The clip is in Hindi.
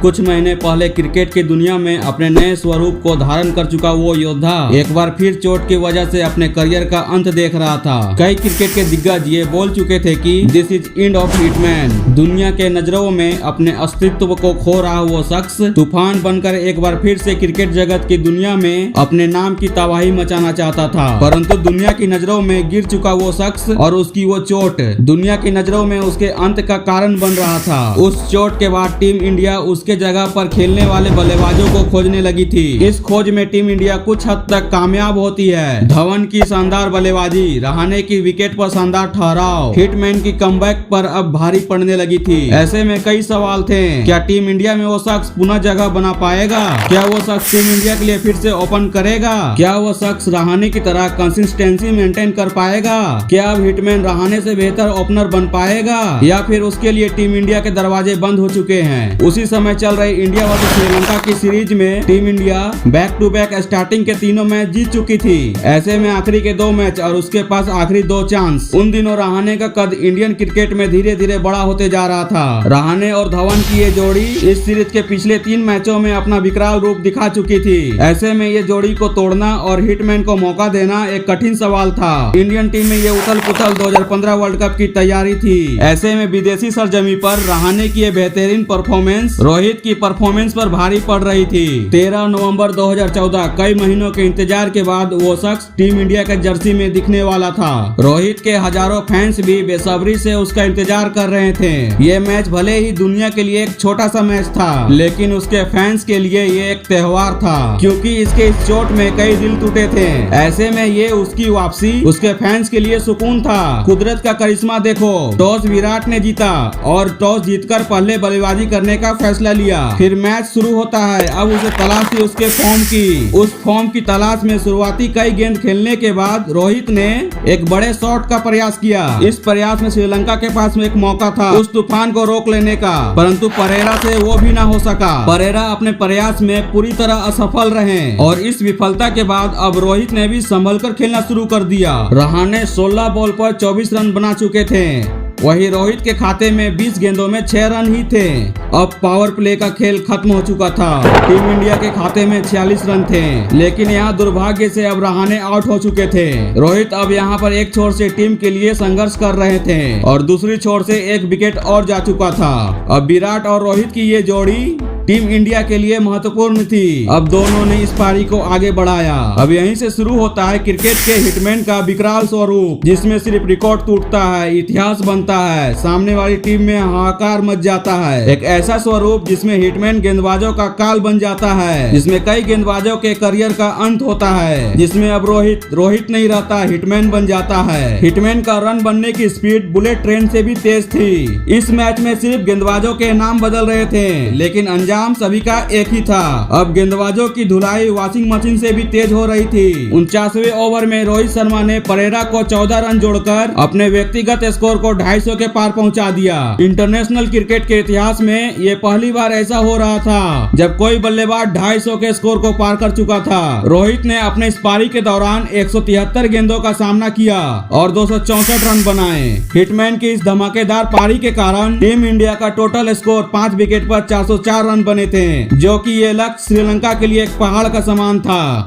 कुछ महीने पहले क्रिकेट की दुनिया में अपने नए स्वरूप को धारण कर चुका वो योद्धा एक बार फिर चोट की वजह से अपने करियर का अंत देख रहा था। कई क्रिकेट के दिग्गज ये बोल चुके थे कि this is end of hitman. दुनिया के नजरों में अपने अस्तित्व को खो रहा वो शख्स तूफान बनकर एक बार फिर से क्रिकेट जगत की दुनिया में अपने नाम की तबाही मचाना चाहता था, परंतु दुनिया की नजरों में गिर चुका वो शख्स और उसकी वो चोट दुनिया की नजरों में उसके अंत का कारण बन रहा था। उस चोट के बाद टीम इंडिया उसके जगह पर खेलने वाले बल्लेबाजों को खोजने लगी थी। इस खोज में टीम इंडिया कुछ हद तक कामयाब होती है। धवन की शानदार बल्लेबाजी, रहाणे की विकेट पर शानदार ठहराव, हिटमैन की कमबैक पर अब भारी पड़ने लगी थी। ऐसे में कई सवाल थे, क्या टीम इंडिया में वो शख्स पुनः जगह बना पाएगा? क्या वो शख्स टीम इंडिया के लिए फिर से ओपन करेगा? क्या वो शख्स रहाणे की तरह कंसिस्टेंसी मेंटेन कर पाएगा? क्या अब हिटमैन रहाणे से बेहतर ओपनर बन पाएगा या फिर उसके लिए टीम इंडिया के दरवाजे बंद हो चुके हैं? उसी समय चल रही इंडिया वर्सेस श्रीलंका की सीरीज में team India back to back starting के तीनों मैच जीत चुकी थी। ऐसे में आखिरी के 2 मैच और उसके पास आखिरी 2 चांस। उन दिनों रहाणे का कद इंडियन क्रिकेट में धीरे धीरे बड़ा होते जा रहा था। रहाणे और धवन की ये जोड़ी इस सीरीज के पिछले 3 मैचों में अपना विकराल रूप दिखा चुकी थी। ऐसे में ये जोड़ी को तोड़ना और हिटमैन को मौका देना एक कठिन सवाल था। इंडियन टीम में ये उथल पुथल 2015 वर्ल्ड कप की तैयारी थी। ऐसे में विदेशी सरजमी पर रहाणे की बेहतरीन परफॉर्मेंस रोहित की परफॉर्मेंस पर भारी पड़ रही थी। 13 नवंबर 2014 कई महीनों के इंतजार के बाद वो शख्स टीम इंडिया के जर्सी में दिखने वाला था। रोहित के हजारों फैंस भी बेसब्री से उसका इंतजार कर रहे थे। ये मैच भले ही दुनिया के लिए एक छोटा सा मैच था, लेकिन उसके फैंस के लिए ये एक त्योहार था, क्योंकि इसके इस चोट में कई दिल टूटे थे। ऐसे में ये उसकी वापसी उसके फैंस के लिए सुकून था। कुदरत का करिश्मा देखो, टॉस विराट ने जीता और टॉस जीतकर पहले बल्लेबाजी करने का फैसला लिया। फिर मैच शुरू होता है। अब उसे तलाश थी उसके फॉर्म की। उस फॉर्म की तलाश में शुरुआती कई गेंद खेलने के बाद रोहित ने एक बड़े शॉट का प्रयास किया। इस प्रयास में श्रीलंका के पास में एक मौका था उस तूफान को रोक लेने का, परंतु परेरा से वो भी ना हो सका। परेरा अपने प्रयास में पूरी तरह असफल रहे और इस विफलता के बाद अब रोहित ने भी संभल कर खेलना शुरू कर दिया। रहाणे 16 बॉल पर 24 रन बना चुके थे, वही रोहित के खाते में 20 गेंदों में 6 रन ही थे। अब पावर प्ले का खेल खत्म हो चुका था। टीम इंडिया के खाते में 46 रन थे, लेकिन यहाँ दुर्भाग्य से अब रहाणे आउट हो चुके थे। रोहित अब यहाँ पर एक छोर से टीम के लिए संघर्ष कर रहे थे और दूसरी छोर से एक विकेट और जा चुका था। अब विराट और रोहित की ये जोड़ी टीम इंडिया के लिए महत्वपूर्ण थी। अब दोनों ने इस पारी को आगे बढ़ाया। अब यहीं से शुरू होता है क्रिकेट के हिटमैन का विकराल स्वरूप, जिसमें सिर्फ रिकॉर्ड टूटता है, इतिहास बनता है, सामने वाली टीम में हाहाकार मच जाता है। एक ऐसा स्वरूप जिसमें हिटमैन गेंदबाजों का काल बन जाता है, जिसमें कई गेंदबाजों के करियर का अंत होता है, जिसमें अब रोहित नहीं रहता, हिटमैन बन जाता है। हिटमैन का रन बनने की स्पीड बुलेट ट्रेन से भी तेज थी। इस मैच में सिर्फ गेंदबाजों के नाम बदल रहे थे, लेकिन अंजाम सभी का एक ही था। अब गेंदबाजों की धुलाई वॉशिंग मशीन से भी तेज हो रही थी। 49वें ओवर में रोहित शर्मा ने परेरा को 14 रन जोड़कर अपने व्यक्तिगत स्कोर को 250 के पार पहुंचा दिया। इंटरनेशनल क्रिकेट के इतिहास में ये पहली बार ऐसा हो रहा था जब कोई बल्लेबाज 250 के स्कोर को पार कर चुका था। रोहित ने अपने इस पारी के दौरान 173 गेंदों का सामना किया और 264 रन बनाए। हिटमैन की इस धमाकेदार पारी के कारण टीम इंडिया का टोटल स्कोर 5 विकेट पर 404 रन बने थे, जो कि ये लक्ष्य श्रीलंका के लिए एक पहाड़ का समान था।